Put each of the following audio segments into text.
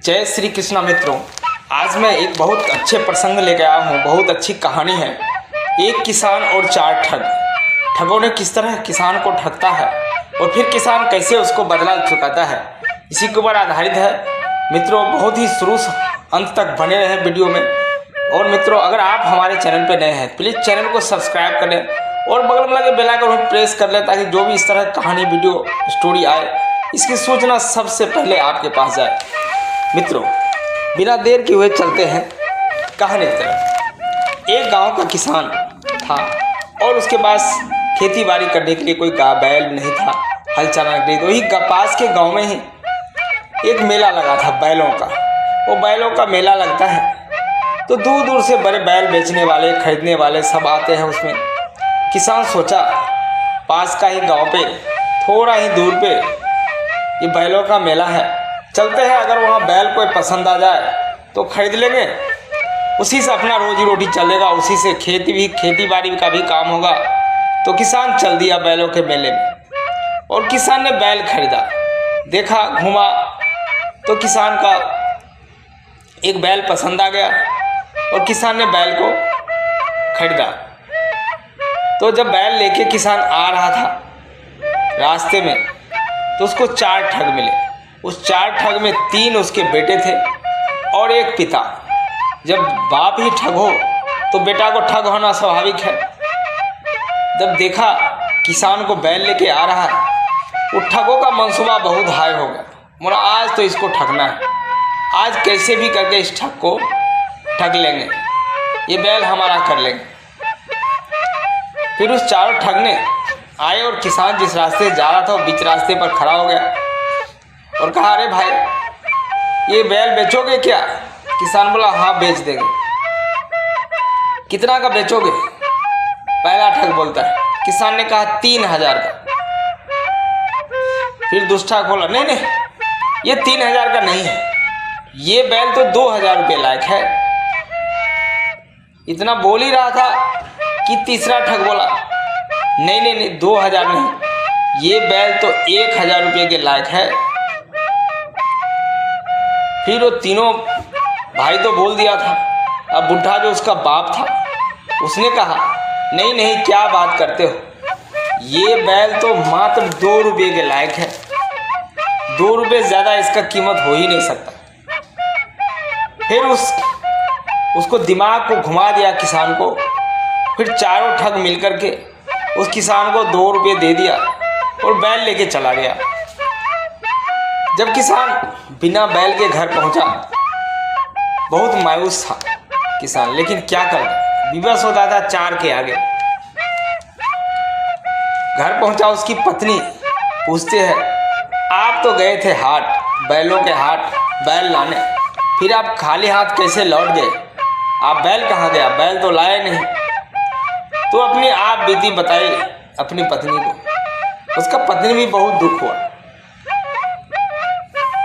जय श्री कृष्णा मित्रों, आज मैं एक बहुत अच्छे प्रसंग लेकर आया हूँ। बहुत अच्छी कहानी है। एक किसान और चार ठगों ने किस तरह किसान को ठगता है और फिर किसान कैसे उसको बदला चुकाता है, इसी के ऊपर आधारित है। मित्रों, बहुत ही शुरू से अंत तक बने रहे वीडियो में। और मित्रों, अगर आप हमारे चैनल पर नए हैं प्लीज़ चैनल को सब्सक्राइब कर लें और बगल में लगे बेल आइकन को प्रेस कर लें, ताकि जो भी इस तरह कहानी वीडियो स्टोरी आए इसकी सूचना सबसे पहले आपके पास जाए। मित्रों, बिना देर किए हुए चलते हैं कहानी की तरफ। एक गांव का किसान था और उसके पास खेती बाड़ी करने के लिए कोई बैल नहीं था, हल चलाने के लिए। तो वही पास के गांव में ही एक मेला लगा था बैलों का। वो बैलों का मेला लगता है तो दूर दूर से बड़े बैल बेचने वाले खरीदने वाले सब आते हैं उसमें। किसान सोचा पास का ही गांव पे थोड़ा ही दूर पे ये बैलों का मेला है, चलते हैं। अगर वहाँ बैल कोई पसंद आ जाए तो खरीद लेंगे, उसी से अपना रोजी रोटी चलेगा, उसी से खेती बाड़ी का भी काम होगा। तो किसान चल दिया बैलों के मेले में और किसान ने बैल खरीदा। देखा, घूमा तो किसान का एक बैल पसंद आ गया और किसान ने बैल को खरीदा। तो जब बैल लेके किसान आ रहा था रास्ते में तो उसको चार ठग मिले। उस चार ठग में तीन उसके बेटे थे और एक पिता। जब बाप ही ठग हो तो बेटा को ठग होना स्वाभाविक है। जब देखा किसान को बैल लेके आ रहा है, वो ठगों का मंसूबा बहुत हाई हो गया। बोला आज तो इसको ठगना है, आज कैसे भी करके इस ठग को ठग लेंगे, ये बैल हमारा कर लेंगे। फिर उस चारों ठग ने आए और किसान जिस रास्ते से जा रहा था वो बीच रास्ते पर खड़ा हो गया और कहा, अरे भाई ये बैल बेचोगे क्या? किसान बोला हाँ बेच देंगे। कितना का बेचोगे? पहला ठग बोलता है। किसान ने कहा 3000 का। फिर दूसरा बोला नहीं नहीं, ये 3000 का नहीं है, ये बैल तो 2000 रुपये लायक है। इतना बोल ही रहा था कि तीसरा ठग बोला नहीं नहीं नहीं, 2000 नहीं, ये बैल तो 1000 रुपये के लायक है। फिर वो तीनों भाई तो बोल दिया था। अब बुढ़ा जो उसका बाप था उसने कहा नहीं नहीं, क्या बात करते हो, ये बैल तो मात्र 2 रुपये के लायक है, 2 रुपये ज़्यादा इसका कीमत हो ही नहीं सकता। फिर उसको दिमाग को घुमा दिया किसान को। फिर चारों ठग मिलकर के उस किसान को 2 रुपये दे दिया और बैल लेके चला गया। जब किसान बिना बैल के घर पहुंचा, बहुत मायूस था किसान, लेकिन क्या करता, विवश होता था चार के आगे। घर पहुंचा, उसकी पत्नी पूछते हैं, आप तो गए थे हाट, बैलों के हाट बैल लाने, फिर आप खाली हाथ कैसे लौट गए? आप बैल कहाँ गया? बैल तो लाए नहीं। तो अपनी आप बीती बताई अपनी पत्नी को। उसका पत्नी भी बहुत दुख हुआ।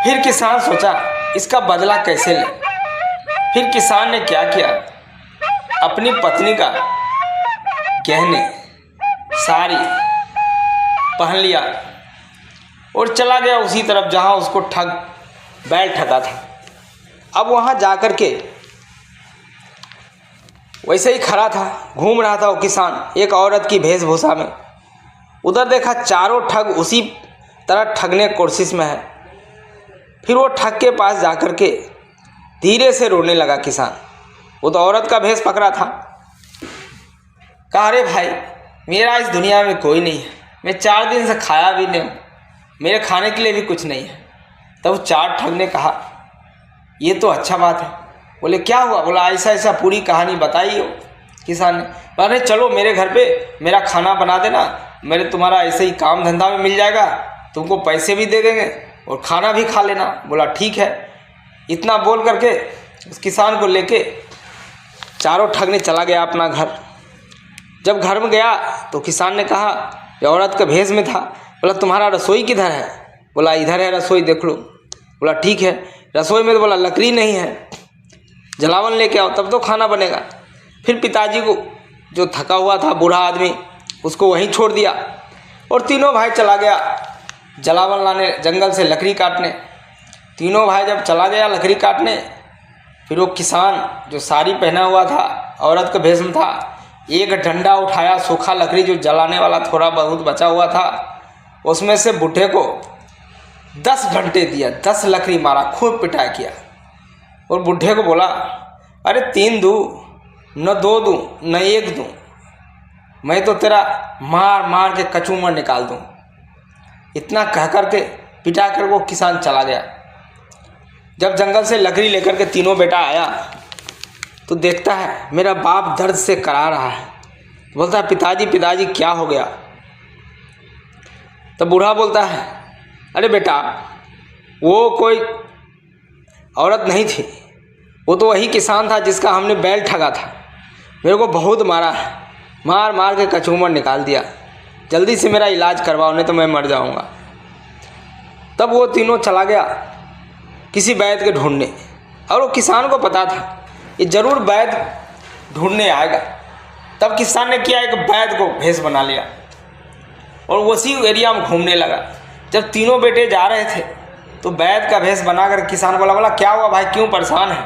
फिर किसान सोचा इसका बदला कैसे ले। फिर किसान ने क्या किया, अपनी पत्नी का गहने साड़ी पहन लिया और चला गया उसी तरफ जहां उसको बैल ठगा था। अब वहां जाकर के वैसे ही खड़ा था, घूम रहा था वो किसान एक औरत की वेशभूषा में। उधर देखा चारों ठग उसी तरह ठगने की कोशिश में है। फिर वो ठग के पास जाकर के धीरे से रोने लगा किसान। वो तो औरत का भेष पकड़ा था। कहा, अरे भाई मेरा इस दुनिया में कोई नहीं है, मैं 4 दिन से खाया भी नहीं हूँ, मेरे खाने के लिए भी कुछ नहीं है। तब चार ठग ने कहा, ये तो अच्छा बात है। बोले क्या हुआ? बोला ऐसा ऐसा पूरी कहानी बताई हो। किसान ने बोला, अरे चलो मेरे घर पे मेरा खाना बना देना, मेरे तुम्हारा ऐसे ही काम धंधा में मिल जाएगा, तुमको पैसे भी दे देंगे और खाना भी खा लेना। बोला ठीक है। इतना बोल करके उस किसान को लेके चारों ठग ने चला गया अपना घर। जब घर में गया तो किसान ने कहा, ये औरत के भेष में था, बोला तुम्हारा रसोई किधर है? बोला इधर है रसोई, देख लो। बोला ठीक है। रसोई में तो बोला लकड़ी नहीं है, जलावन लेके आओ तब तो खाना बनेगा। फिर पिताजी को जो थका हुआ था बूढ़ा आदमी, उसको वहीं छोड़ दिया और तीनों भाई चला गया जलावन लाने, जंगल से लकड़ी काटने। तीनों भाई जब चला गया लकड़ी काटने, फिर वो किसान जो साड़ी पहना हुआ था, औरत का भेष में था, एक डंडा उठाया, सूखा लकड़ी जो जलाने वाला थोड़ा बहुत बचा हुआ था, उसमें से बूढ़े को 10 डंडे दिया, 10 लकड़ी मारा, खूब पिटाई किया। और बूढ़े को बोला, अरे 3 दूँ न 2 दूँ न 1 दूँ, मैं तो तेरा मार मार के कचूमर निकाल दूँ। इतना कह कर के पिटा कर वो किसान चला गया। जब जंगल से लकड़ी लेकर के तीनों बेटा आया तो देखता है मेरा बाप दर्द से करा रहा है। बोलता है, पिताजी पिताजी क्या हो गया? तो बूढ़ा बोलता है, अरे बेटा, वो कोई औरत नहीं थी, वो तो वही किसान था जिसका हमने बैल ठगा था। मेरे को बहुत मारा है, मार मार के कचूमर निकाल दिया। जल्दी से मेरा इलाज करवाओ, नहीं तो मैं मर जाऊंगा। तब वो तीनों चला गया किसी वैद्य के ढूंढने, और वो किसान को पता था ये जरूर वैद्य ढूंढने आएगा। तब किसान ने किया, एक वैद्य को भेष बना लिया और उसी एरिया में घूमने लगा। जब तीनों बेटे जा रहे थे तो वैद्य का भेष बनाकर किसान बोला, क्या हुआ भाई, क्यों परेशान है?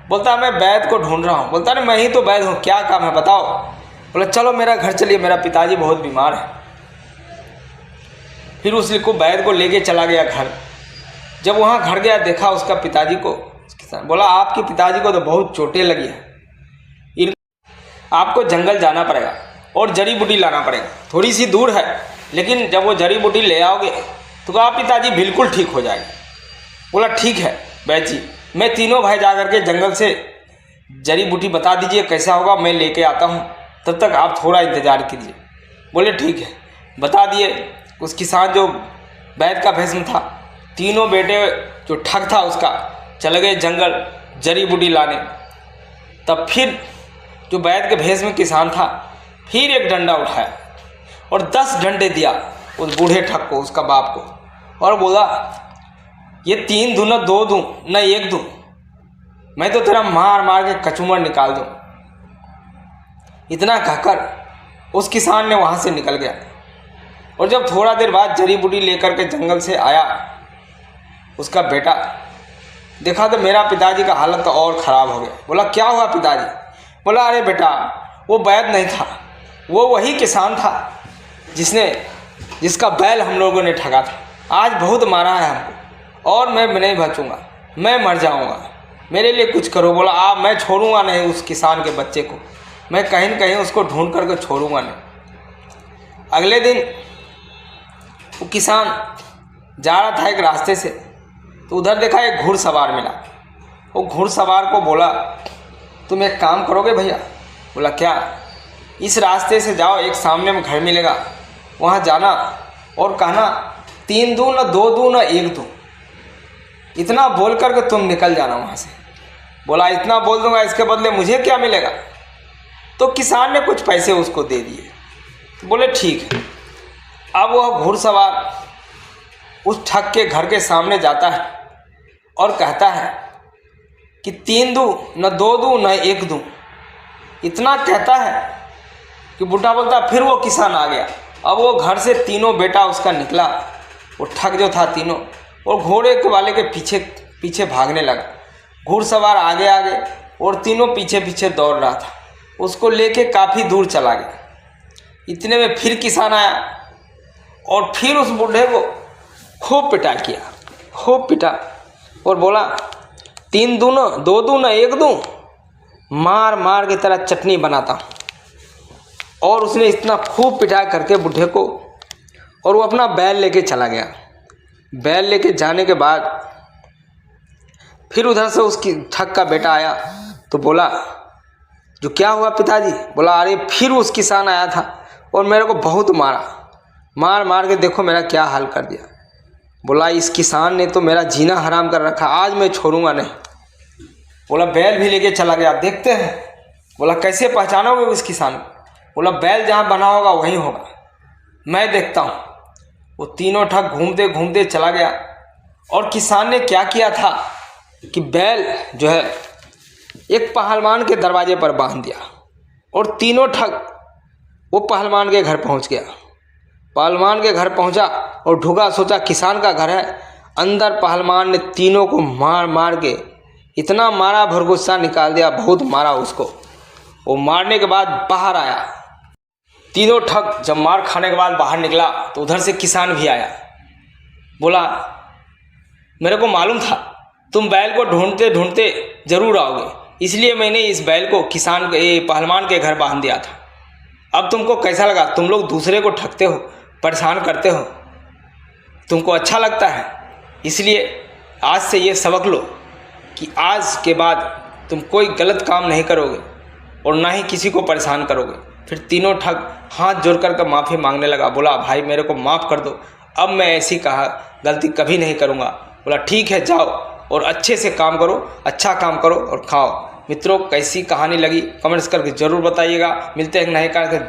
बोलता, मैं वैद्य को ढूंढ रहा हूँ। बोलता, नहीं मैं ही तो वैद्य हूँ, क्या काम है बताओ। बोला, चलो मेरा घर चलिए, मेरा पिताजी बहुत बीमार है। फिर उसको वैद्य को लेके चला गया घर। जब वहाँ घर गया, देखा उसका पिताजी को, किसान बोला, आपके पिताजी को तो बहुत चोटें लगी है, आपको जंगल जाना पड़ेगा और जड़ी बूटी लाना पड़ेगा, थोड़ी सी दूर है, लेकिन जब वो जड़ी बूटी ले आओगे तो आप पिताजी बिल्कुल ठीक हो जाएंगे। बोला, ठीक है वैद्य जी, मैं तीनों भाई जा करके जंगल से जड़ी बूटी बता दीजिए कैसा होगा, मैं लेके आता हूँ, तब तक आप थोड़ा इंतज़ार कीजिए। बोले, ठीक है। बता दिए। उस किसान जो वैद्य का भेष में था, तीनों बेटे जो ठग था उसका, चले गए जंगल जड़ी बूटी लाने। तब फिर जो वैद्य के भेष में किसान था, फिर एक डंडा उठाया और 10 डंडे दिया उस बूढ़े ठग को, उसका बाप को, और बोला, ये 3 दूँ न 2 दूँ न 1 दूँ, मैं तो तेरा मार मार के कचूमर निकाल दूँ। इतना कहकर उस किसान ने वहाँ से निकल गया। और जब थोड़ा देर बाद जड़ी बूटी लेकर के जंगल से आया उसका बेटा, देखा तो मेरा पिताजी का हालत तो और ख़राब हो गया। बोला, क्या हुआ पिताजी? बोला, अरे बेटा, वो वैद्य नहीं था, वो वही किसान था जिसका बैल हम लोगों ने ठगा था। आज बहुत मारा है हमको और मैं नहीं बचूंगा, मैं मर जाऊंगा, मेरे लिए कुछ करो। बोला, आप, मैं छोड़ूंगा नहीं उस किसान के बच्चे को, मैं कहीं न कहीं उसको ढूंढ करके छोड़ूंगा नहीं। अगले दिन वो किसान जा रहा था एक रास्ते से, तो उधर देखा एक घुड़सवार मिला। वो घुड़सवार को बोला, तुम एक काम करोगे भैया? बोला, क्या? इस रास्ते से जाओ, एक सामने में घर मिलेगा, वहाँ जाना और कहना 3 दूँ न 2 दूँ न 1 दूँ, इतना बोल करके तुम निकल जाना वहाँ से। बोला, इतना बोल दूंगा, इसके बदले मुझे क्या मिलेगा? तो किसान ने कुछ पैसे उसको दे दिए। बोले, ठीक है। अब वह घुड़सवार उस ठग के घर के सामने जाता है और कहता है कि 3 दूँ न 2 दूँ न 1 दूँ, इतना कहता है कि बूढ़ा बोलता, फिर वो किसान आ गया। अब वो घर से तीनों बेटा उसका निकला, वो ठग जो था तीनों, और घोड़े के वाले के पीछे पीछे भागने लगा। घुड़सवार आगे आगे और तीनों पीछे पीछे दौड़ रहा था, उसको लेके काफ़ी दूर चला गया। इतने में फिर किसान आया और फिर उस बूढ़े को खूब पिटा किया, खूब पिटा, और बोला, 3 दूँ न 2 दूँ न 1 दूँ, मार मार के तेरा चटनी बनाता हूँ। और उसने इतना खूब पिटा करके बूढ़े को, और वो अपना बैल लेके चला गया। बैल लेके जाने के बाद फिर उधर से उसकी ठग का बेटा आया तो बोला, जो क्या हुआ पिताजी? बोला, अरे फिर उस किसान आया था और मेरे को बहुत मारा, मार मार के देखो मेरा क्या हाल कर दिया। बोला, इस किसान ने तो मेरा जीना हराम कर रखा, आज मैं छोड़ूंगा नहीं। बोला, बैल भी लेके चला गया, देखते हैं। बोला, कैसे पहचानोगे उस किसान को? बोला, बैल जहाँ बना होगा वहीं होगा, मैं देखता हूँ। वो तीनों ठग घूमते घूमते चला गया। और किसान ने क्या किया था कि बैल जो है एक पहलवान के दरवाजे पर बांध दिया, और तीनों ठग वो पहलवान के घर पहुंच गया। पहलवान के घर पहुंचा और ढुका, सोचा किसान का घर है, अंदर पहलवान ने तीनों को मार मार के इतना मारा, भरगुस्सा निकाल दिया, बहुत मारा उसको। वो मारने के बाद बाहर आया। तीनों ठग जब मार खाने के बाद बाहर निकला तो उधर से किसान भी आया। बोला, मेरे को मालूम था तुम बैल को ढूंढते ढूंढते जरूर आओगे, इसलिए मैंने इस बैल को पहलवान के घर बांध दिया था। अब तुमको कैसा लगा? तुम लोग दूसरे को ठगते हो, परेशान करते हो, तुमको अच्छा लगता है। इसलिए आज से ये सबक लो कि आज के बाद तुम कोई गलत काम नहीं करोगे और ना ही किसी को परेशान करोगे। फिर तीनों ठग हाथ जोड़ कर माफ़ी मांगने लगा। बोला, भाई मेरे को माफ़ कर दो, अब मैं ऐसी गलती कभी नहीं करूँगा। बोला, ठीक है, जाओ और अच्छे से काम करो, अच्छा काम करो और खाओ। मित्रों, कैसी कहानी लगी कमेंट्स करके ज़रूर बताइएगा। मिलते हैं नए कार्य।